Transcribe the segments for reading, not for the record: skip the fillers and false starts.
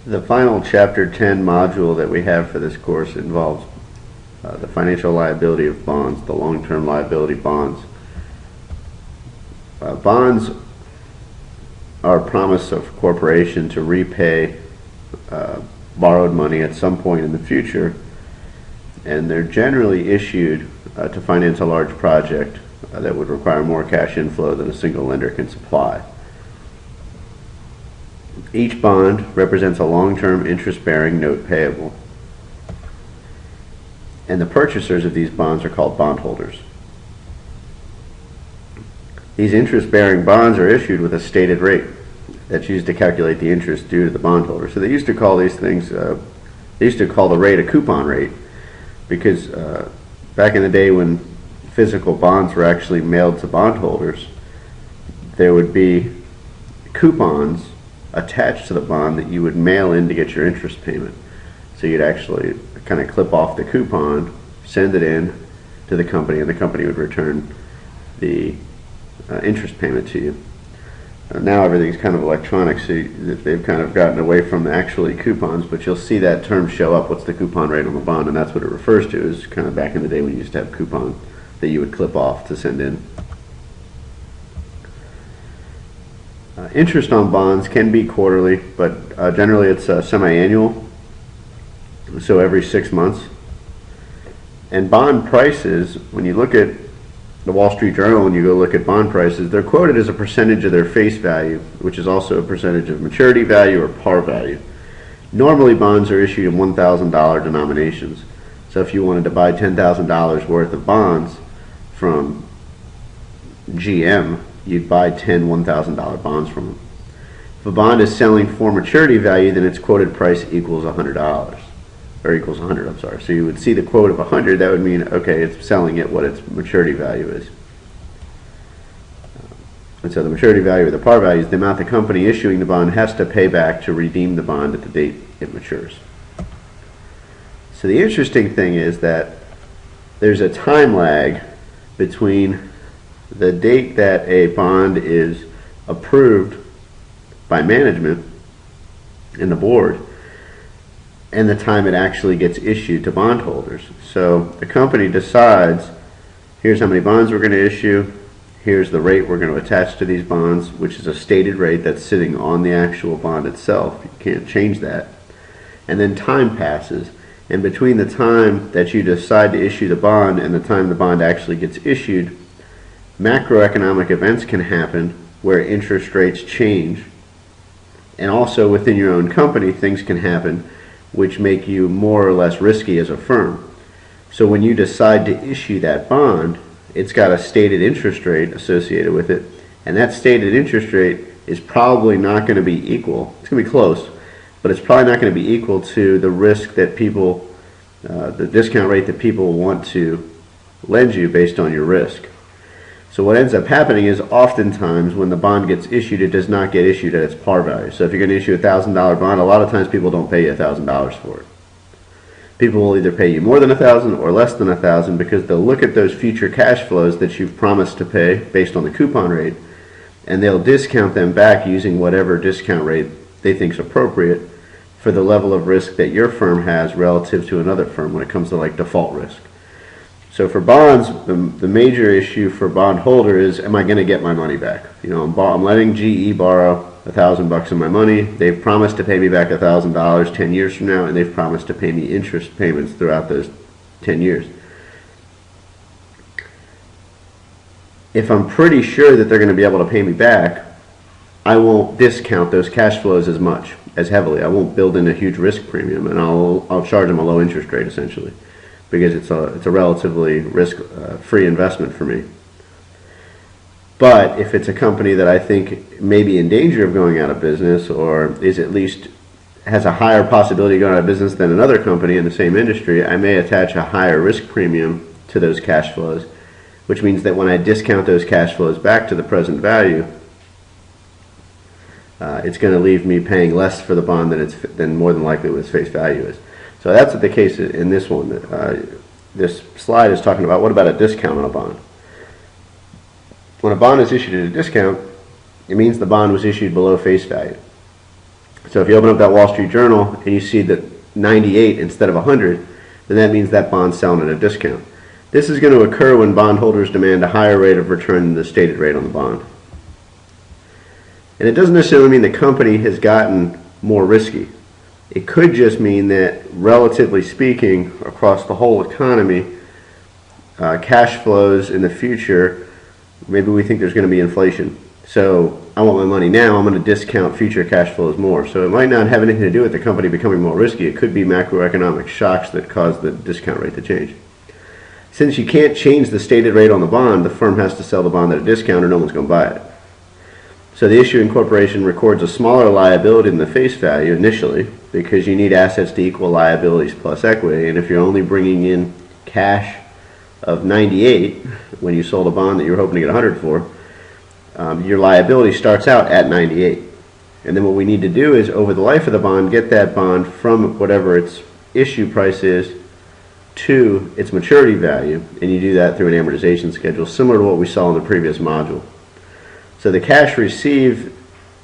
The final Chapter 10 module that we have for this course involves the financial liability of bonds, the long-term liability bonds. Bonds are a promise of a corporation to repay borrowed money at some point in the future, and they're generally issued to finance a large project that would require more cash inflow than a single lender can supply. Each bond represents a long-term interest-bearing note payable, and the purchasers of these bonds are called bondholders. These interest-bearing bonds are issued with a stated rate that's used to calculate the interest due to the bondholder. So they used to call these things, they used to call the rate a coupon rate, because back in the day when physical bonds were actually mailed to bondholders, there would be coupons attached to the bond that you would mail in to get your interest payment. So you'd actually kind of clip off the coupon, send it in to the company, and the company would return the interest payment to you. Now everything's kind of electronic, so they've kind of gotten away from actually coupons, but you'll see that term show up, what's the coupon rate on the bond, and that's what it refers to, is kind of back in the day when you used to have coupon that you would clip off to send in. Interest on bonds can be quarterly, but generally it's semi-annual, so every 6 months. And bond prices, when you look at the Wall Street Journal and you go look at bond prices, they're quoted as a percentage of their face value, which is also a percentage of maturity value or par value. Normally bonds are issued in $1,000 denominations. So if you wanted to buy $10,000 worth of bonds from GM, you'd buy 10 $1,000 bonds from them. If a bond is selling for maturity value, then its quoted price equals $100. Or equals 100, I'm sorry. So you would see the quote of 100, that would mean, okay, it's selling at what its maturity value is. And so the maturity value or the par value is the amount the company issuing the bond has to pay back to redeem the bond at the date it matures. So the interesting thing is that there's a time lag between the date that a bond is approved by management and the board and the time it actually gets issued to bondholders. So the company decides, here's how many bonds we're going to issue, here's the rate we're going to attach to these bonds, which is a stated rate that's sitting on the actual bond itself. You can't change that. And then time passes, and between the time that you decide to issue the bond and the time the bond actually gets issued, macroeconomic events can happen where interest rates change, and also within your own company things can happen which make you more or less risky as a firm. So when you decide to issue that bond, it's got a stated interest rate associated with it, and that stated interest rate is probably not going to be equal. It's going to be close, but it's probably not going to be equal to the risk that people, the discount rate that people want to lend you based on your risk. So what ends up happening is oftentimes when the bond gets issued, it does not get issued at its par value. So if you're going to issue a $1,000 bond, a lot of times people don't pay you $1,000 for it. People will either pay you more than $1,000 or less than $1,000 because they'll look at those future cash flows that you've promised to pay based on the coupon rate, and they'll discount them back using whatever discount rate they think is appropriate for the level of risk that your firm has relative to another firm when it comes to like default risk. So for bonds, the major issue for bondholder is, am I going to get my money back? You know, I'm letting GE borrow $1,000 of my money. They've promised to pay me back $1,000 10 years from now, and they've promised to pay me interest payments throughout those 10 years. If I'm pretty sure that they're going to be able to pay me back, I won't discount those cash flows as much, as heavily. I won't build in a huge risk premium, and I'll charge them a low interest rate essentially, because it's a relatively risk-free investment for me. But if it's a company that I think may be in danger of going out of business, or is at least has a higher possibility of going out of business than another company in the same industry, I may attach a higher risk premium to those cash flows, which means that when I discount those cash flows back to the present value, it's going to leave me paying less for the bond than more than likely what its face value is. So that's the case in this one. This slide is talking about, what about a discount on a bond? When a bond is issued at a discount, it means the bond was issued below face value. So if you open up that Wall Street Journal and you see that 98 instead of 100, then that means that bond's selling at a discount. This is going to occur when bondholders demand a higher rate of return than the stated rate on the bond. And it doesn't necessarily mean the company has gotten more risky. It could just mean that, relatively speaking, across the whole economy, cash flows in the future, maybe we think there's going to be inflation. So I want my money now, I'm going to discount future cash flows more. So it might not have anything to do with the company becoming more risky. It could be macroeconomic shocks that cause the discount rate to change. Since you can't change the stated rate on the bond, the firm has to sell the bond at a discount or no one's going to buy it. So the issuing corporation records a smaller liability than the face value initially because you need assets to equal liabilities plus equity. And if you're only bringing in cash of 98 when you sold a bond that you were hoping to get 100 for, your liability starts out at 98. And then what we need to do is, over the life of the bond, get that bond from whatever its issue price is to its maturity value, and you do that through an amortization schedule, similar to what we saw in the previous module. So the cash received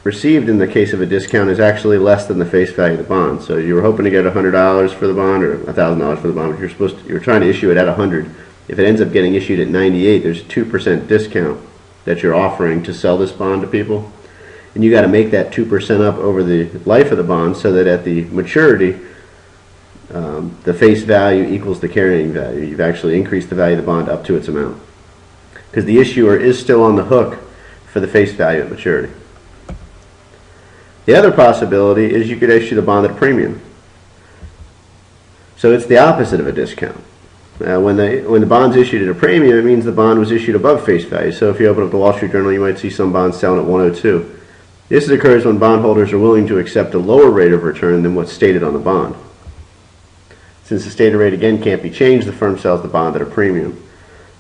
in the case of a discount is actually less than the face value of the bond. So you were hoping to get $100 for the bond or $1,000 for the bond, but you're trying to issue it at 100. If it ends up getting issued at 98, there's a 2% discount that you're offering to sell this bond to people, and you got to make that 2% up over the life of the bond so that at the maturity the face value equals the carrying value. You've actually increased the value of the bond up to its amount because the issuer is still on the hook for the face value at maturity. The other possibility is you could issue the bond at a premium. So it's the opposite of a discount. When the bond's issued at a premium, it means the bond was issued above face value. So if you open up the Wall Street Journal, you might see some bonds selling at 102. This occurs when bondholders are willing to accept a lower rate of return than what's stated on the bond. Since the stated rate again can't be changed, the firm sells the bond at a premium.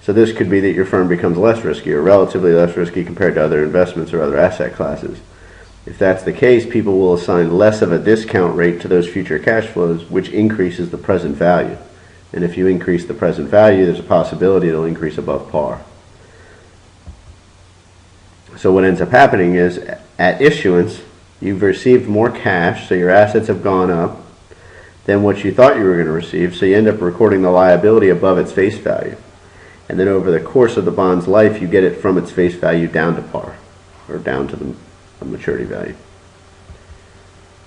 So this could be that your firm becomes less risky or relatively less risky compared to other investments or other asset classes. If that's the case, people will assign less of a discount rate to those future cash flows, which increases the present value. And if you increase the present value, there's a possibility it'll increase above par. So what ends up happening is, at issuance, you've received more cash, so your assets have gone up than what you thought you were going to receive, so you end up recording the liability above its face value. And then over the course of the bond's life, you get it from its face value down to par, or down to the maturity value.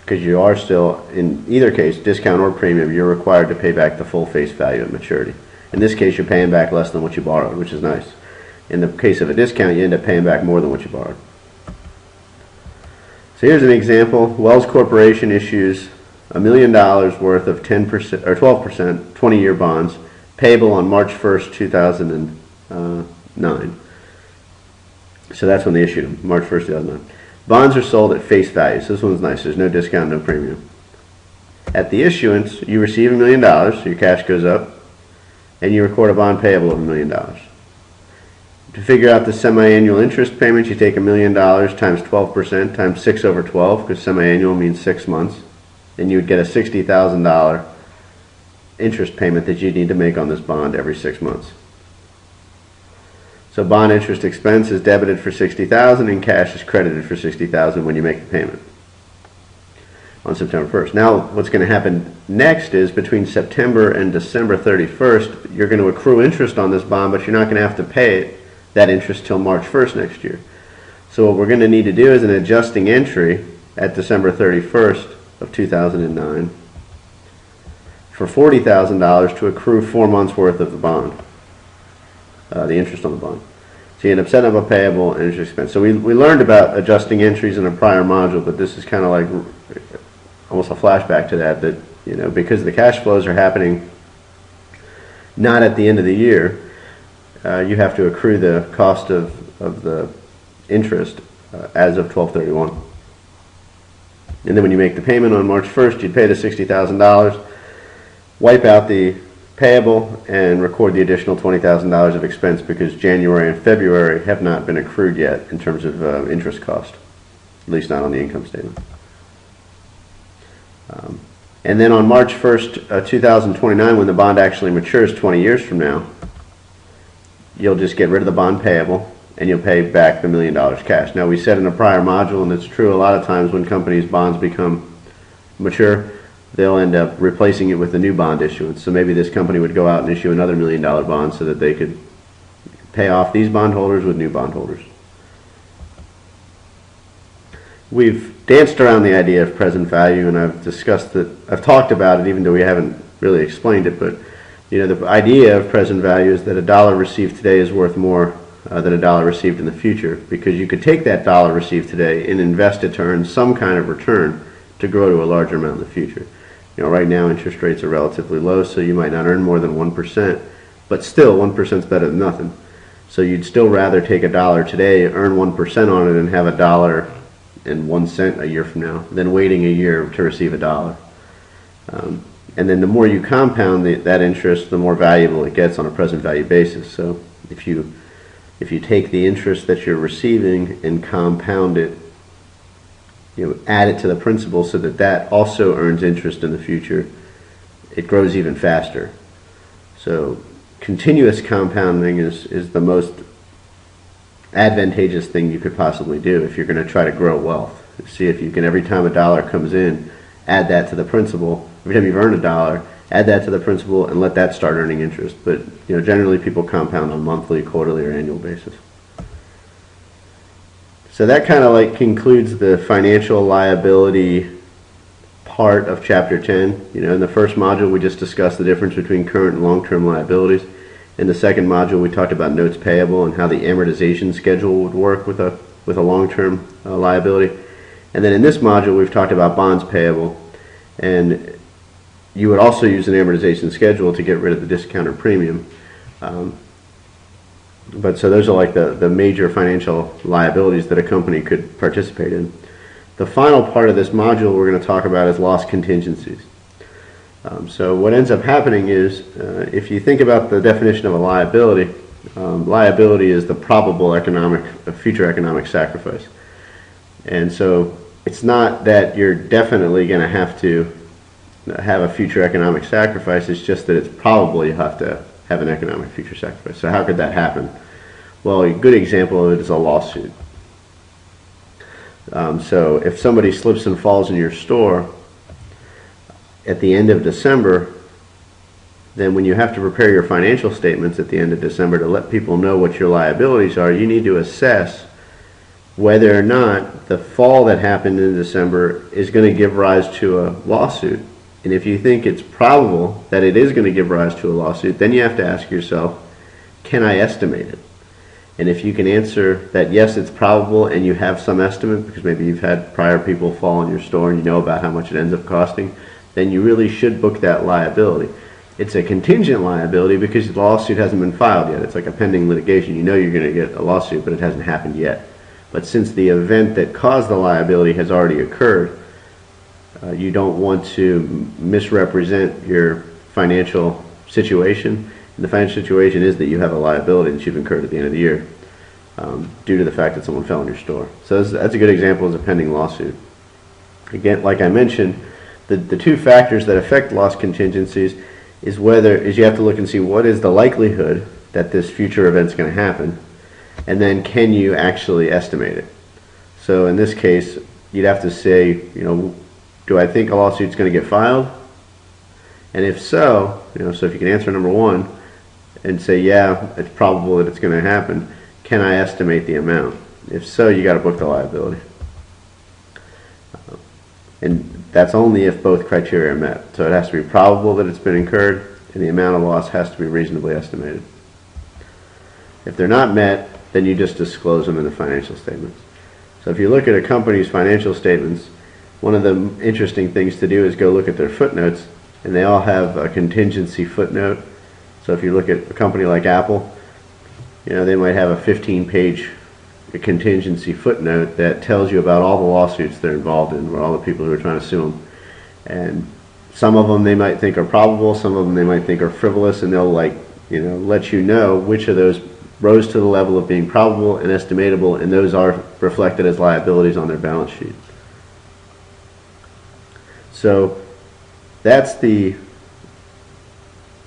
Because you are still, in either case, discount or premium, you're required to pay back the full face value at maturity. In this case, you're paying back less than what you borrowed, which is nice. In the case of a discount, you end up paying back more than what you borrowed. So here's an example. Wells Corporation issues $1 million worth of 10% or 12% 20-year bonds payable on March 1st, 2009. So that's when they issued them, March 1st, 2009. Bonds are sold at face value. So this one's nice. There's no discount, no premium. At the issuance, you receive $1 million, so your cash goes up, and you record a bond payable of $1 million. To figure out the semi-annual interest payments, you take $1 million times 12% times 6 over 12, because semi-annual means 6 months, and you would get a $60,000 interest payment that you need to make on this bond every 6 months. So bond interest expense is debited for $60,000 and cash is credited for $60,000 when you make the payment on September 1st. Now what's going to happen next is, between September and December 31st, you're going to accrue interest on this bond, but you're not going to have to pay that interest till March 1st next year. So what we're going to need to do is an adjusting entry at December 31st of 2009 for $40,000 to accrue 4 months worth of the bond, the interest on the bond. So you end up setting up a payable and interest expense. So we learned about adjusting entries in a prior module, but this is kind of like almost a flashback to that, because the cash flows are happening not at the end of the year, you have to accrue the cost of the interest as of 12/31. And then when you make the payment on March 1st, you'd pay the $60,000, wipe out the payable, and record the additional $20,000 of expense, because January and February have not been accrued yet in terms of interest cost, at least not on the income statement. And then on March 1st, 2029, when the bond actually matures 20 years from now, you'll just get rid of the bond payable and you'll pay back the $1 million cash. Now, we said in a prior module, and it's true a lot of times when companies' bonds become mature, they'll end up replacing it with a new bond issuance. So maybe this company would go out and issue another $1 million bond so that they could pay off these bondholders with new bondholders. We've danced around the idea of present value, and I've talked about it even though we haven't really explained it, but the idea of present value is that a dollar received today is worth more than a dollar received in the future, because you could take that dollar received today and invest it to earn some kind of return to grow to a larger amount in the future. Right now interest rates are relatively low, so you might not earn more than 1%, but still 1% is better than nothing. So you'd still rather take a dollar today, earn 1% on it, and have $1.01 a year from now than waiting a year to receive a dollar. And then the more you compound that interest, the more valuable it gets on a present value basis. So if you take the interest that you're receiving and compound it, add it to the principal so that also earns interest in the future, it grows even faster. So continuous compounding is the most advantageous thing you could possibly do if you're going to try to grow wealth. See if you can, every time a dollar comes in, add that to the principal. Every time you've earned a dollar, add that to the principal and let that start earning interest. But generally people compound on monthly, quarterly, or annual basis. So that kind of concludes the financial liability part of Chapter 10. In the first module we just discussed the difference between current and long-term liabilities. In the second module we talked about notes payable and how the amortization schedule would work with a long-term liability. And then in this module we've talked about bonds payable, and you would also use an amortization schedule to get rid of the discounted premium. But so those are the major financial liabilities that a company could participate in. The final part of this module we're going to talk about is loss contingencies. So what ends up happening is, if you think about the definition of a liability, liability is the probable future economic sacrifice. And so it's not that you're definitely going to have a future economic sacrifice, it's just that it's probably you have to have an economic future sacrifice. So how could that happen? Well, a good example of it is a lawsuit. So if somebody slips and falls in your store at the end of December, then when you have to prepare your financial statements at the end of December to let people know what your liabilities are, you need to assess whether or not the fall that happened in December is going to give rise to a lawsuit. And if you think it's probable that it is going to give rise to a lawsuit, then you have to ask yourself, can I estimate it? And if you can answer that yes, it's probable, and you have some estimate, because maybe you've had prior people fall in your store and you know about how much it ends up costing, then you really should book that liability. It's a contingent liability because the lawsuit hasn't been filed yet. It's like a pending litigation. You know you're going to get a lawsuit, but it hasn't happened yet. But since the event that caused the liability has already occurred, you don't want to misrepresent your financial situation. And the financial situation is that you have a liability that you've incurred at the end of the year due to the fact that someone fell in your store. So that's a good example of a pending lawsuit. Again, like I mentioned, the two factors that affect loss contingencies is you have to look and see what is the likelihood that this future event's going to happen, and then can you actually estimate it. So in this case, you'd have to say, do I think a lawsuit's going to get filed? And if so, so if you can answer number one and say, yeah, it's probable that it's going to happen, can I estimate the amount? If so, you got to book the liability. And that's only if both criteria are met. So it has to be probable that it's been incurred, and the amount of loss has to be reasonably estimated. If they're not met, then you just disclose them in the financial statements. So if you look at a company's financial statements, one of the interesting things to do is go look at their footnotes, and they all have a contingency footnote. So if you look at a company like Apple, they might have a 15-page contingency footnote that tells you about all the lawsuits they're involved in, or all the people who are trying to sue them. And some of them they might think are probable, some of them they might think are frivolous, and they'll let you know which of those rose to the level of being probable and estimatable, and those are reflected as liabilities on their balance sheet. So that's the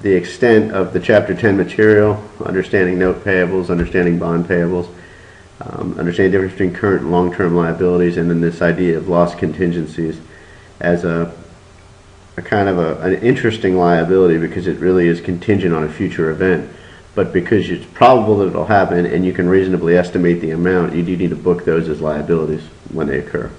extent of the Chapter 10 material, understanding note payables, understanding bond payables. Understand the difference between current and long-term liabilities, and then this idea of loss contingencies as a kind of an interesting liability, because it really is contingent on a future event. But because it's probable that it'll happen and you can reasonably estimate the amount, you do need to book those as liabilities when they occur.